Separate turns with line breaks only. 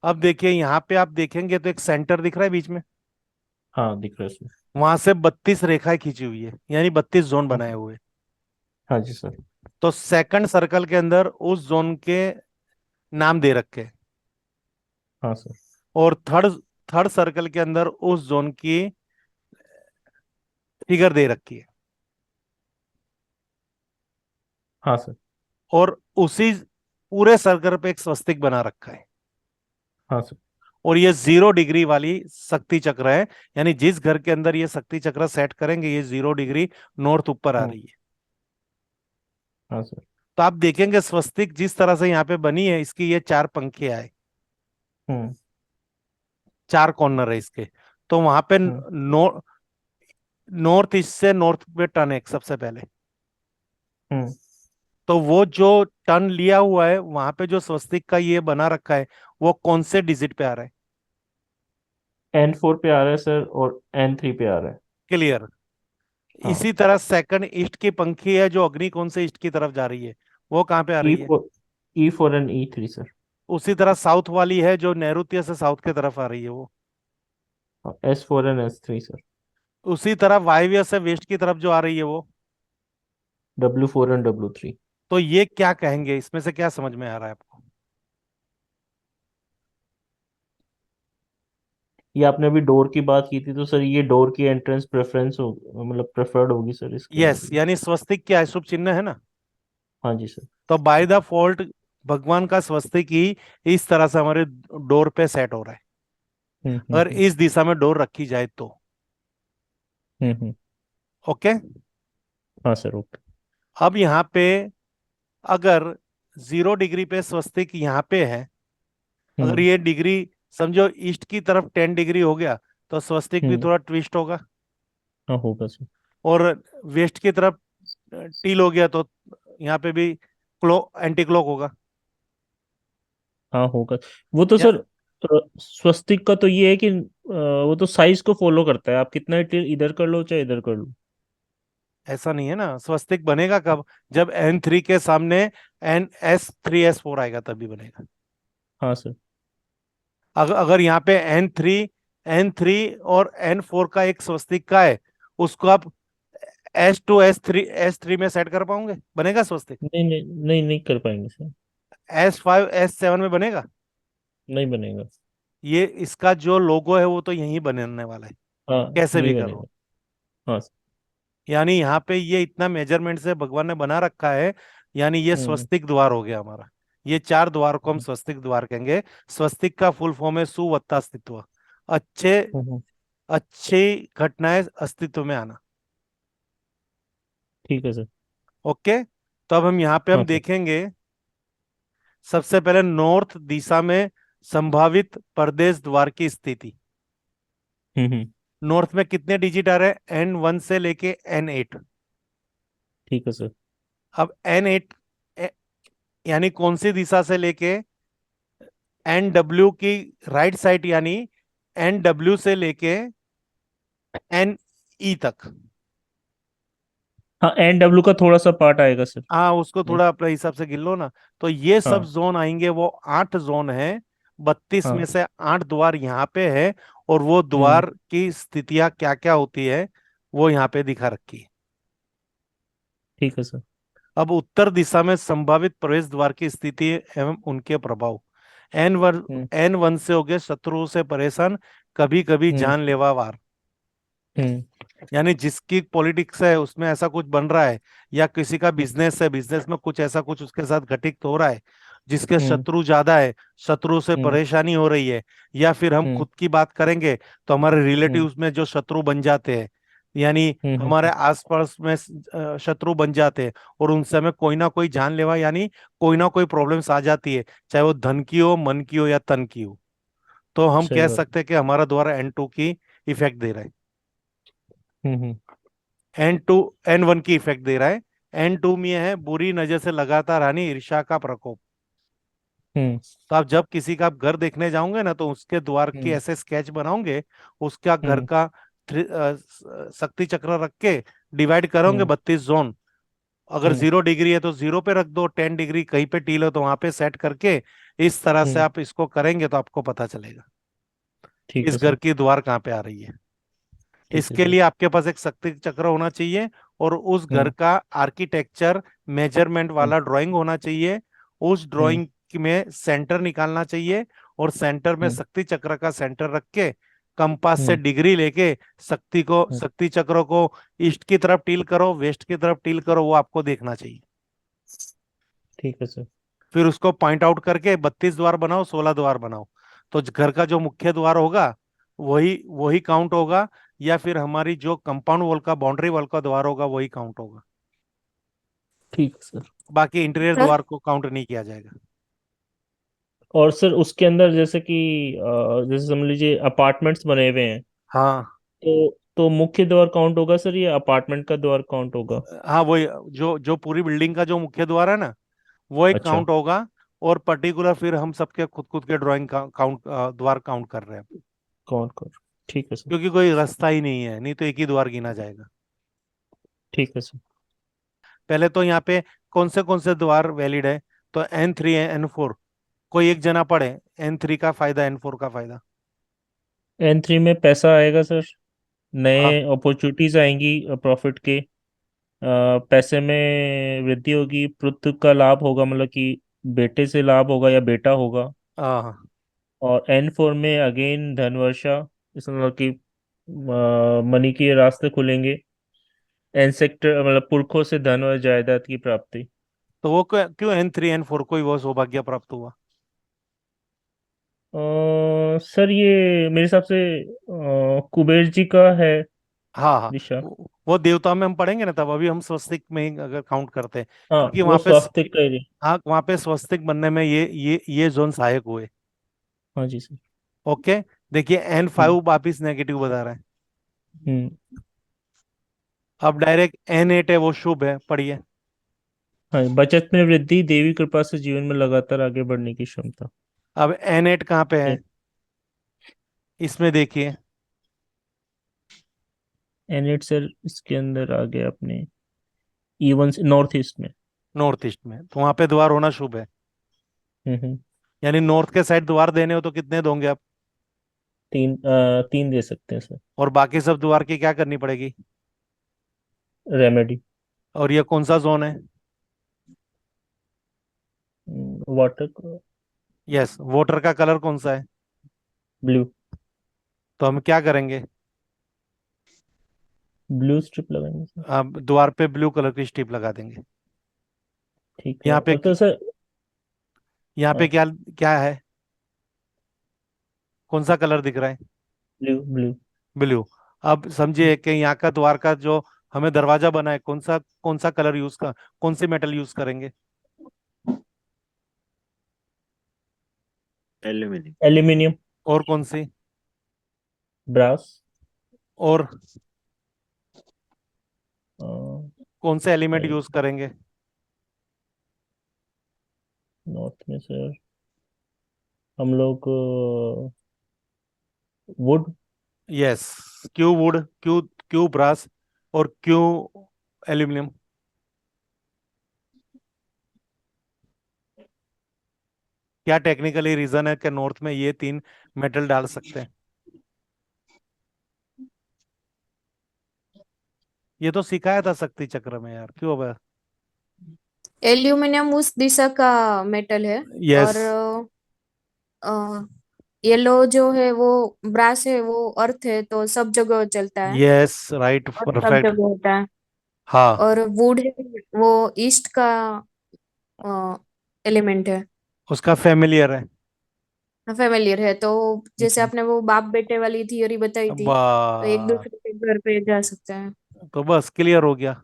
अब देखिए यहाँ पे आप देखेंगे तो एक सेंटर दिख रहा है बीच में।
हाँ दिख रहा है इसमें।
वहां से 32 रेखाएं खींची हुई है, यानी 32 जोन बनाए
हम्म,
हुए।
हाँ जी सर।
तो सेकंड सर्कल के अंदर उस जोन के नाम दे रखे हैं,
हाँ सर।
और थर्ड थर्ड सर्कल के अंदर उस जोन की फिगर दे रखी है।
हाँ सर।
और उसी पूरे सर्कल पे एक स्वस्तिक बना रखा है।
हाँ सर।
और ये 0 डिग्री वाली शक्ति चक्र है, यानी जिस घर के अंदर ये शक्ति चक्र सेट करेंगे ये 0 डिग्री नॉर्थ ऊपर आ
हम्म,
रही है।
हाँ सर।
तो आप देखेंगे स्वस्तिक जिस तरह से यहाँ पे बनी है, इसकी ये चार पंखे आए,
हम्म।
चार कॉर्नर है इसके। तो वहां पे
हम्म।
नॉर्थ ईस्ट से नॉर्थ पे टर्न है सबसे पहले।
हम्म।
तो वो जो टर्न लिया हुआ है वहां पे जो स्वस्तिक का ये बना रखा है, वो कौन से डिजिट पे आ रहा है?
N4 पे आ रहा है सर, और N3 पे आ रहा है।
क्लियर।
हाँ।
इसी तरह सेकंड ईस्ट की पंखी है जो अग्नि कौन से ईस्ट की तरफ जा रही है, वो कहाँ पे आ
ई
रही है?
Four E4 and E3 sir.
उसी तरह साउथ वाली है जो नैऋत्य से साउथ की तरफ आ रही है, वो।
S4 and S3 sir.
उसी तरह वायव्य से वेस्ट की तरफ जो आ रही है, वो।
W4 and W3।
तो ये क्या कहेंगे, इसमें से क्या समझ में आ रहा है आपको?
ये आपने अभी डोर की बात की थी, तो सर ये डोर की एंट्रेंस प्रेफरेंस हो, मतलब प्रेफर्ड होगी सर इसके
यस,
अंदर।
यानी स्वस्तिक क्या है, शुभ चिन्ह है ना।
हाँ जी सर।
तो बाय द फॉल्ट भगवान का स्वस्तिक ही इस तरह से हमारे डोर पे सेट हो रहा है, अगर
हम्म।
इस दिशा में डोर रखी जाए तो।
हम्म।
ओके।
हाँ सर, ओके।
अब यहाँ पे अगर 0 डिग्री पे स्वस्तिक यहाँ पे है, अगर
हम्म।
ये डिग्री समझो ईस्ट की तरफ 10 डिग्री हो गया, तो स्वस्तिक भी
हम्म।
थोड़ा ट्विस्ट होगा।
हाँ होगा सर।
और वेस्ट की तरफ टील हो गया तो यहाँ पे भी एंटी क्लॉक होगा।
हाँ होगा। वो तो
या
सर स्वस्तिक का तो ये है कि वो तो साइज को फॉलो करता है, आप कितना इधर कर लो चाहे इधर कर लो।
ऐसा नहीं है ना, स्वस्तिक बनेगा कब? जब N3 के सामने NS3S4 आएगा तभी बनेगा।
हाँ सर।
अगर अगर यहाँ पे N3 और N4 का एक स्वस्तिक का है, उसको आप S2 S3 में सेट कर पाओगे, बनेगा स्वस्तिक?
नहीं नहीं नहीं, नहीं कर पाएंगे सर।
S5 S7 में बनेगा?
नहीं बनेगा।
ये इसका जो लोगो है वो तो यहीं बनने वाला है,
हाँ
कैसे
नहीं
भी करो।
बनेगा। हाँ सर।
यानी यहाँ पे ये इतना मेजरमेंट से भगवान ने बना रखा है, यानी ये
हम्म।
स्वस्तिक द्वार हो गया हमारा। ये चार द्वार को हम स्वस्तिक द्वार कहेंगे। स्वस्तिक का फुल फॉर्म है सुवत्ता अस्तित्व, अच्छे
हम्म।
अच्छी घटनाएं अस्तित्व में आना।
ठीक है सर।
ओके। तो अब हम यहाँ पे
हाँ
हम
सर।
देखेंगे, सबसे पहले नॉर्थ दिशा में संभावित प्रदेश द्वार की स्थिति।
हम्म।
नॉर्थ में कितने डिजिट आ रहे हैं? N1 से लेके N8।
ठीक है सर।
अब N8 यानी कौन सी दिशा से लेके NW की राइट साइड, यानी NW से लेके NE तक।
हाँ NW का थोड़ा सा पार्ट आएगा सर।
हाँ, उसको
नहीं।
थोड़ा अपने हिसाब से गिन लो ना। तो ये सब
हाँ।
जोन आएंगे, वो 8 जोन है। 32 में
हाँ।
से 8 द्वार यहाँ पे है। और वो
हम्म।
द्वार की स्थितियां क्या क्या होती है, वो यहाँ पे दिखा रखी है।
ठीक है सर।
अब उत्तर दिशा में संभावित प्रवेश द्वार की स्थिति एवं उनके प्रभाव।
हम्म।
N1 से हो गए शत्रुओं से परेशान, कभी कभी
हम्म।
जानलेवा वार।
हम्म।
यानी जिसकी पॉलिटिक्स है उसमें ऐसा कुछ बन रहा है, या किसी का बिजनेस है, बिजनेस में कुछ ऐसा कुछ उसके साथ घटित हो रहा है, जिसके
हम्म।
शत्रु ज्यादा है, शत्रु से
हम्म।
परेशानी हो रही है। या फिर हम
हम्म।
खुद की बात करेंगे तो हमारे
हम्म।
रिलेटिव्स में जो शत्रु बन जाते हैं, यानी
हम्म।
हमारे आसपास में शत्रु बन जाते हैं, और उनसे हमें कोई ना कोई जानलेवा, यानी कोई ना कोई प्रॉब्लम्स आ जाती है, चाहे वो धन की हो, मन की हो, या तन की हो। तो हम
सही
कह
बात।
सकते हैं कि हमारा द्वारा N2 की इफेक्ट दे रहा है,
हम्म।
N2 N1 की इफेक्ट दे रहा है। N2 में है बुरी नजर से लगातार हानि, ईर्ष्या का प्रकोप।
हम्म।
तो आप जब किसी का आप घर देखने जाओगे ना, तो उसके द्वार की
हम्म।
ऐसे स्केच बनाओगे, उसका घर
हम्म।
का शक्ति चक्र रख के डिवाइड करोगे
हम्म।
32 जोन। अगर
हम्म।
0 डिग्री है तो 0 पे रख दो, 10 डिग्री कहीं पे टील हो तो वहां पे सेट करके इस तरह से
हम्म।
आप इसको करेंगे तो आपको पता चलेगा कि
ठीक
इस
है
घर
सर।
की द्वार कहाँ पे आ रही है।
ठीक है
इसके
सर।
लिए आपके पास एक शक्ति चक्र होना चाहिए, और उस घर
हम्म।
का आर्किटेक्चर मेजरमेंट
हम्म।
वाला ड्राइंग होना चाहिए। उस
हम्म।
ड्राइंग में सेंटर निकालना चाहिए, और सेंटर में
हम्म।
शक्ति चक्र का सेंटर रख के कंपास से
हम्म।
डिग्री लेके
हम्म।
शक्ति चक्र को ईस्ट की तरफ टील करो, वेस्ट की तरफ टील करो, वो आपको देखना चाहिए।
ठीक है सर।
फिर उसको पॉइंट आउट करके 32 द्वार बनाओ, 16 द्वार बनाओ। तो घर का जो मुख्य द्वार होगा वही वही काउंट होगा, या फिर हमारी जो कंपाउंड वॉल का बाउंड्री वॉल का द्वार होगा वही काउंट होगा।
ठीक है सर।
बाकी इंटीरियर
सर
द्वार को काउंट नहीं किया जाएगा।
और सर उसके अंदर जैसे कि जैसे समझ लीजिए अपार्टमेंट्स बने हुए हैं,
हाँ
तो मुख्य द्वार काउंट होगा सर या अपार्टमेंट का द्वार काउंट होगा?
हाँ, वही जो जो पूरी बिल्डिंग का जो मुख्य द्वार है ना, वो एक
अच्छा।
काउंट होगा। और पर्टिकुलर फिर हम सबके खुद खुद के ड्राइंग का काउंट द्वार काउंट कर रहे हैं,
काउंट कर। ठीक है सर।
क्योंकि कोई रास्ता ही नहीं है, नहीं तो एक ही द्वार गिना जाएगा।
ठीक है सर।
पहले तो यहाँ पे कौन से द्वार वैलिड है, तो N3 है, N4, कोई एक जना पढ़े। N3 का फायदा, N4 का फायदा।
N3 में पैसा आएगा सर,
हाँ
नए अपॉर्चुनिटीज आएंगी प्रॉफिट के, पैसे में वृद्धि होगी, पुत्र का लाभ होगा, मतलब कि बेटे से लाभ होगा या बेटा होगा।
हाँ।
और N4 में अगेन धन वर्षा, इसमें मतलब कि मनी के रास्ते खुलेंगे। एन सेक्टर मतलब पुरखों से धन और जायदाद की प्राप्ति।
तो वो क्यों N3 N4 कोई वो सौभाग्य प्राप्त हुआ?
सर ये मेरे हिसाब से कुबेर जी का है
हाँ हाँ,
दिशा।
वो देवताओं में हम पढ़ेंगे ना, तब अभी हम स्वस्तिक में ही अगर काउंट करते हैं,
हाँ
क्योंकि
वो
वहां पे
स्वास्तिक का एरिया।
हाँ, वहां पे स्वस्तिक बनने में ये जोन सहायक हुए।
हाँ जी सर।
ओके। देखिए
हम्म।
N5 वापिस नेगेटिव बता रहे हैं।
हम्म।
अब डायरेक्ट N8 है, वो शुभ है, पढ़िए।
हाँ, बचत में वृद्धि, देवी कृपा से जीवन में लगातार आगे बढ़ने की क्षमता।
अब N8 कहाँ पे है, इसमें देखिए।
एन एट सर इसके अंदर आ गया अपने इवन नॉर्थ ईस्ट में।
नॉर्थ ईस्ट में, तो वहां पे द्वार होना शुभ है।
हम्म।
यानी नॉर्थ के साइड द्वार देने हो तो कितने दोगे आप?
तीन दे सकते हैं सर।
और बाकी सब द्वार की क्या करनी पड़ेगी?
रेमेडी।
और ये कौन सा जोन है?
वाटर।
यस, वोटर का कलर कौन सा है?
ब्लू।
तो हम क्या करेंगे?
ब्लू स्ट्रिप लगाएंगे सर।
अब द्वार पे ब्लू कलर की स्ट्रिप लगा देंगे।
ठीक है,
यहाँ पे
और तो सर।
यहाँ पे
हाँ।
क्या क्या है, कौन सा कलर दिख रहा है?
Blue blue.
ब्लू। अब समझिए कि यहाँ का द्वार का जो हमें दरवाजा बना है, कौन सा कलर यूज का, कौन सी मेटल यूज करेंगे?
एल्यूमिनियम।
एल्यूमिनियम।
और कौन सी?
ब्रास।
और कौन से एलिमेंट यूज करेंगे?
नॉर्थ में सर हम लोग वुड।
यस, क्यों वुड, क्यों क्यों ब्रास, और क्यों एल्यूमिनियम? क्या टेक्निकली रीजन है कि नॉर्थ में ये तीन मेटल डाल सकते हैं? ये तो सिखाया था शक्ति चक्र में यार, क्यों अब?
एल्यूमिनियम उस दिशा का मेटल है।
यस।
और येलो जो है वो ब्रास है, वो अर्थ है तो सब जगह चलता है
यस, राइट,
और सब
परफेक्ट।
जगह होता है।
हाँ,
और वुड है, वो ईस्ट का एलिमेंट है,
उसका फेमिलियर है।
फेमिलियर है। तो जैसे आपने वो बाप बेटे वाली थियोरी बताई थी, तो एक
बा
दूसरे के घर पे जा सकते हैं।
तो बस क्लियर हो गया।